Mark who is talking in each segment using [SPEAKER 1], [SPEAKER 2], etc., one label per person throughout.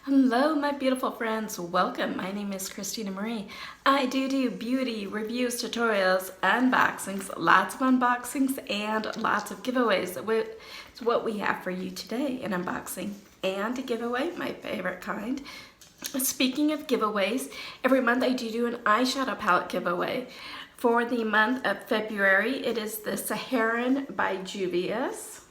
[SPEAKER 1] Hello my beautiful friends, welcome. My name is Christina Marie. I do beauty reviews, tutorials, unboxings, lots of unboxings and lots of giveaways. It's what we have for you today, an unboxing and a giveaway, my favorite kind. Speaking of giveaways, every month I do an eyeshadow palette giveaway. For the month of February, it is the Saharan by Juvia's.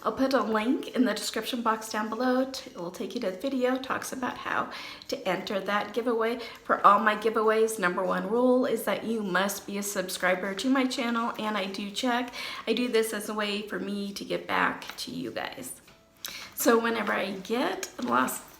[SPEAKER 1] I'll put a link in the description box down below. It will take you to the video. Talks about how to enter that giveaway. For all my giveaways, number one rule is that you must be a subscriber to my channel, and I do check. I do this as a way for me to give back to you guys. So whenever I get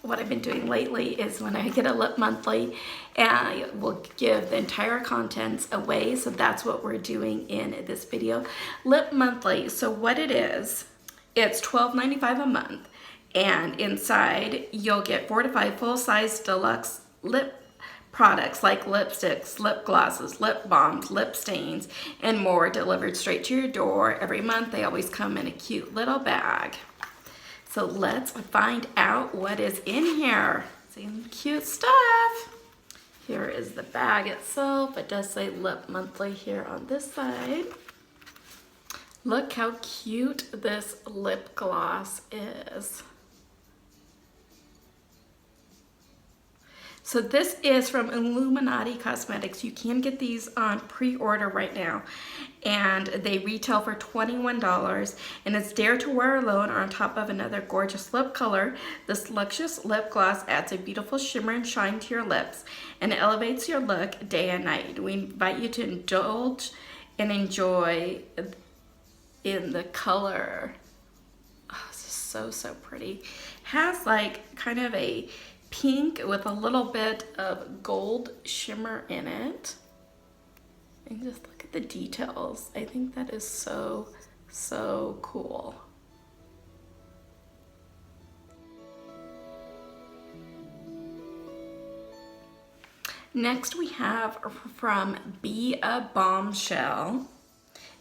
[SPEAKER 1] what I've been doing lately is when I get a lip monthly, I will give the entire contents away. So that's what we're doing in this video. Lip monthly. So what it is, it's $12.95 a month, and inside you'll get 4 to 5 full-size deluxe lip products like lipsticks, lip glosses, lip balms, lip stains, and more delivered straight to your door every month. They always come in a cute little bag. So let's find out what is in here. Some cute stuff. Here is the bag itself. It does say Lip Monthly here on this side. Look how cute this lip gloss is. So this is from Illuminati Cosmetics. You can get these on pre-order right now, and they retail for $21, and it's Dare to Wear Alone on top of another gorgeous lip color. This luxurious lip gloss adds a beautiful shimmer and shine to your lips and elevates your look day and night. We invite you to indulge and enjoy in the color. Oh, this is so pretty. Has like kind of a pink with a little bit of gold shimmer in it. And just look at the details. I think that is so cool. Next we have from Be A Bombshell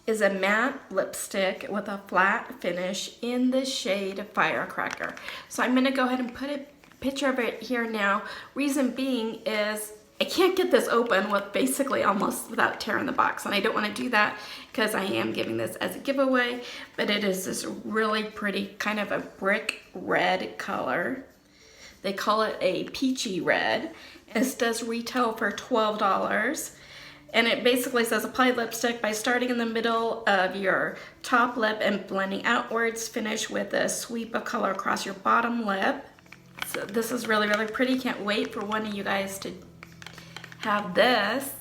[SPEAKER 1] is a matte lipstick with a flat finish in the shade Firecracker. So I'm gonna go ahead and put a picture of it here now. Reason being is I can't get this open with basically almost without tearing the box, and I don't want to do that because I am giving this as a giveaway. But it is this really pretty kind of a brick red color. They call it a peachy red. This does retail for $12. And it basically says apply lipstick by starting in the middle of your top lip and blending outwards. Finish with a sweep of color across your bottom lip. So this is really pretty. Can't wait for one of you guys to have this.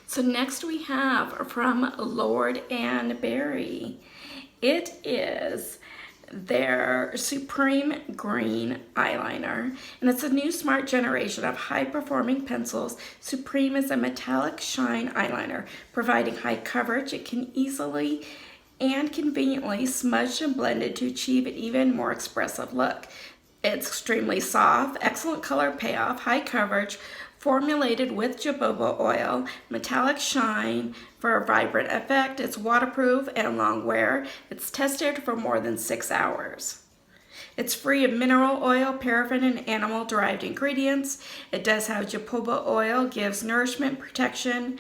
[SPEAKER 1] So next we have from Lord & Berry. It is their Supreme Green eyeliner, and it's a new smart generation of high-performing pencils. Supreme is a metallic shine eyeliner, providing high coverage. It can easily and conveniently smudge and blend it to achieve an even more expressive look. It's extremely soft, excellent color payoff, high coverage, formulated with jojoba oil, metallic shine for a vibrant effect. It's waterproof and long wear. It's tested for more than 6 hours. It's free of mineral oil, paraffin, and animal-derived ingredients. It does have jojoba oil, gives nourishment, protection,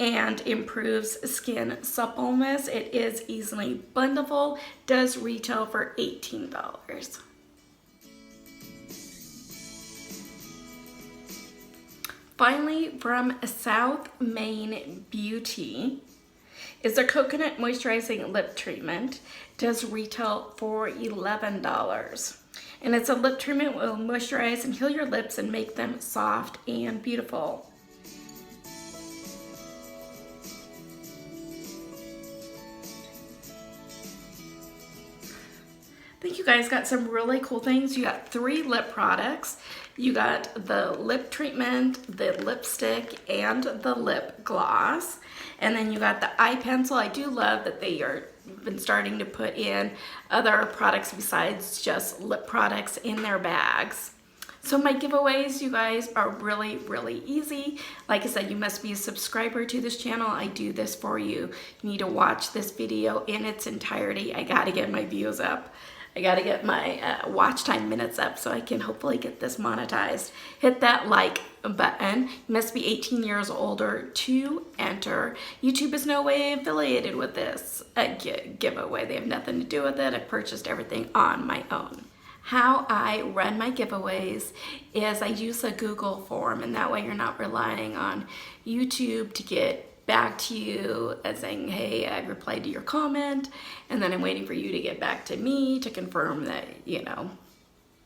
[SPEAKER 1] and improves skin suppleness. It is easily blendable. Does retail for $18. Finally, from South Main Beauty is their Coconut Moisturizing Lip Treatment. It does retail for $11. And it's a lip treatment that will moisturize and heal your lips and make them soft and beautiful. I think you guys got some really cool things. You got 3 lip products. You got the lip treatment, the lipstick, and the lip gloss. And then you got the eye pencil. I do love that they are been starting to put in other products besides just lip products in their bags. So my giveaways, you guys, are really, really easy. Like I said, you must be a subscriber to this channel. I do this for you. You need to watch this video in its entirety. I gotta get my views up. I gotta get my watch time minutes up so I can hopefully get this monetized. Hit that like button. You must be 18 years older to enter. YouTube is no way affiliated with this giveaway. They have nothing to do with it. I purchased everything on my own. How I run my giveaways is I use a Google form, and that way you're not relying on YouTube to get back to you and saying, hey, I replied to your comment, and then I'm waiting for you to get back to me to confirm that, you know,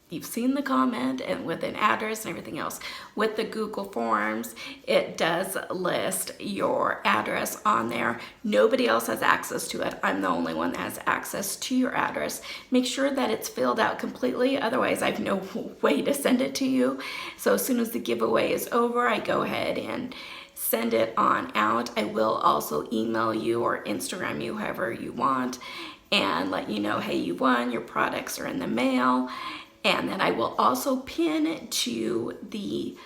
[SPEAKER 1] you've seen the comment and with an address and everything else. With the Google Forms, it does list your address on there. Nobody else has access to it. I'm the only one that has access to your address. Make sure that it's filled out completely, otherwise I have no way to send it to you. So as soon as the giveaway is over, I go ahead and send it on out. I will also email you or Instagram you, however you want, and let you know, hey, you won, your products are in the mail. And then I will also pin to the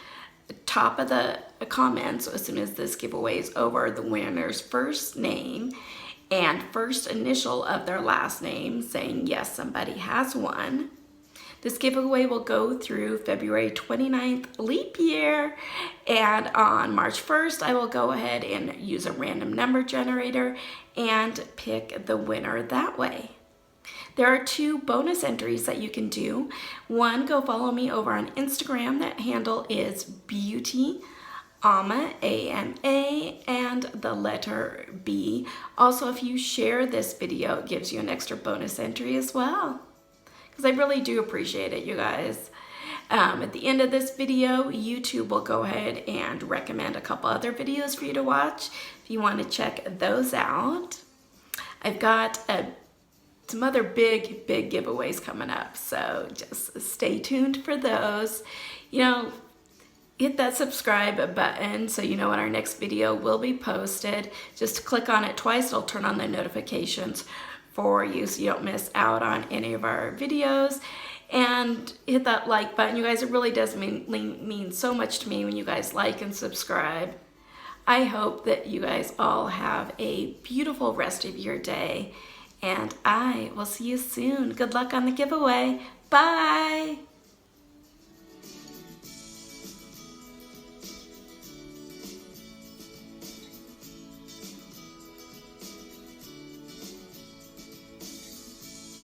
[SPEAKER 1] top of the comments, as soon as this giveaway is over, the winner's first name and first initial of their last name, saying yes, somebody has won. This giveaway will go through February 29th, leap year, and on March 1st, I will go ahead and use a random number generator and pick the winner that way. There are 2 bonus entries that you can do. One, go follow me over on Instagram. That handle is beautyamab, A-M-A, and the letter B. Also, if you share this video, it gives you an extra bonus entry as well, because I really do appreciate it, you guys. At the end of this video, YouTube will go ahead and recommend a couple other videos for you to watch if you want to check those out. I've got some other big giveaways coming up, so just stay tuned for those. You know, hit that subscribe button so you know when our next video will be posted. Just click on it twice, it'll turn on the notifications for you so you don't miss out on any of our videos. And hit that like button, you guys. It really does mean so much to me when you guys like and subscribe. I hope that you guys all have a beautiful rest of your day, and I will see you soon. Good luck on the giveaway. Bye.